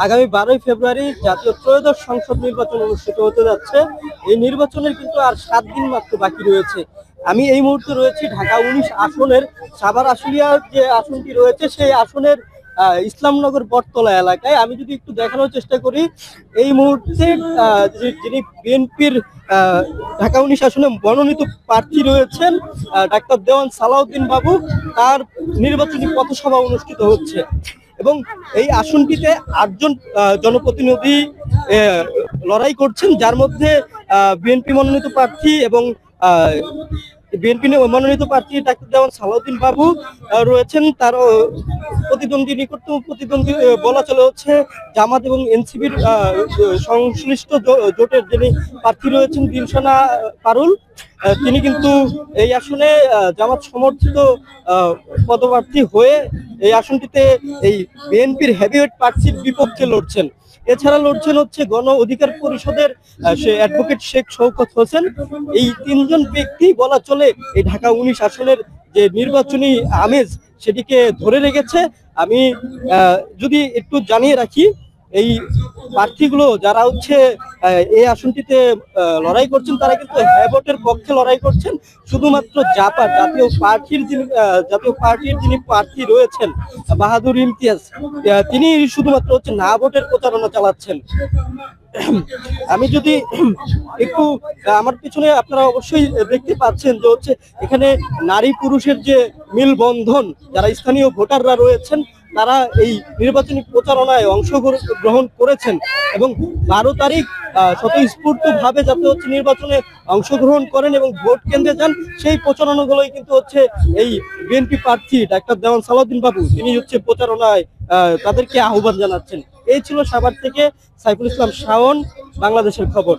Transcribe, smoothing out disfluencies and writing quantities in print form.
আগামী 12ই ফেব্রুয়ারি জাতীয় ত্রয়োদশ সংসদ নির্বাচন অনুষ্ঠিত হতে যাচ্ছে। এই নির্বাচনের কিন্তু আর 7 দিন মাত্র বাকি রয়েছে। আমি এই মুহূর্তে রয়েছি ঢাকা 19 আসনের সাভার আশুলিয়ার যে আসনটি রয়েছে সেই আসনের ইসলামনগর বটতলা এলাকায়। আমি যদি একটু দেখানোর চেষ্টা করি, এই মুহূর্তে যিনি বিএনপির ঢাকা 19 আসনে মনোনীত প্রার্থী রয়েছেন ডাক্তার দেওয়ান সালাউদ্দিন বাবু, তার নির্বাচনী পথসভা অনুষ্ঠিত হচ্ছে এবং এই আসনটিতে 8জন জনপ্রতিনিধি লড়াই করছেন, যার মধ্যে বিএনপি মনোনীত প্রার্থী এবং বিএনপি মনোনীত প্রার্থী ডাক্তার দেওয়ান সালাউদ্দিন বাবু রয়েছেন। তার প্রতিদ্বন্দ্বী নিকটতম প্রতিদ্বন্দ্বী বলা চলে হচ্ছে জামাত এবং এনসিপির সংশ্লিষ্ট জোটের যিনি প্রার্থী রয়েছেন দিলশানা পারুল। তিনি কিন্তু এই আসনে জামাত সমর্থিত পদপ্রার্থী হয়ে এই আসনটিতে এই বিএনপির হেভিওয়েট প্রার্থীর বিপক্ষে লড়ছেন। এছাড়া লড়ছেন হচ্ছে গণ অধিকার পরিষদের অ্যাডভোকেট শেখ শওকত হোসেন। এই 3জন ব্যক্তি বলা চলে এই ঢাকা 19 আসনের যে নির্বাচনী আমেজ সেটিকে ধরে রেখেছে। আমি যদি একটু জানিয়ে রাখি, এই প্রার্থীগুলো যারা হচ্ছে এই আসনটিতে লড়াই করছেন তারা কিন্তু হ্যাঁ ভোটের পক্ষে লড়াই করছেন। শুধুমাত্র জাতীয় পার্টির যিনি প্রার্থী রয়েছেন বাহাদুর ইমতিয়াজ, তিনি শুধুমাত্র হচ্ছে না ভোটের প্রচারণা চালাচ্ছেন। আমি যদি একটু আমার পিছনে আপনারা অবশ্যই দেখতে পাচ্ছেন যে হচ্ছে এখানে নারী পুরুষের যে মিলবন্ধন, যারা স্থানীয় ভোটাররা রয়েছেন তারা এই নির্বাচনী প্রচারণায় অংশগ্রহণ করেছেন এবং 12 তারিখ স্বতঃস্ফূর্ত ভাবে যাতে হচ্ছে নির্বাচনে অংশগ্রহণ করেন এবং ভোট কেন্দ্রে যান, সেই প্রচারণাগুলোই কিন্তু হচ্ছে এই বিএনপি প্রার্থী ডাক্তার দেওয়ান সালাউদ্দিন বাবু তিনি হচ্ছে প্রচারণায় তাদেরকে আহ্বান জানাচ্ছেন। এই ছিল সাভার থেকে সাইফুল ইসলাম শাওন, বাংলাদেশের খবর।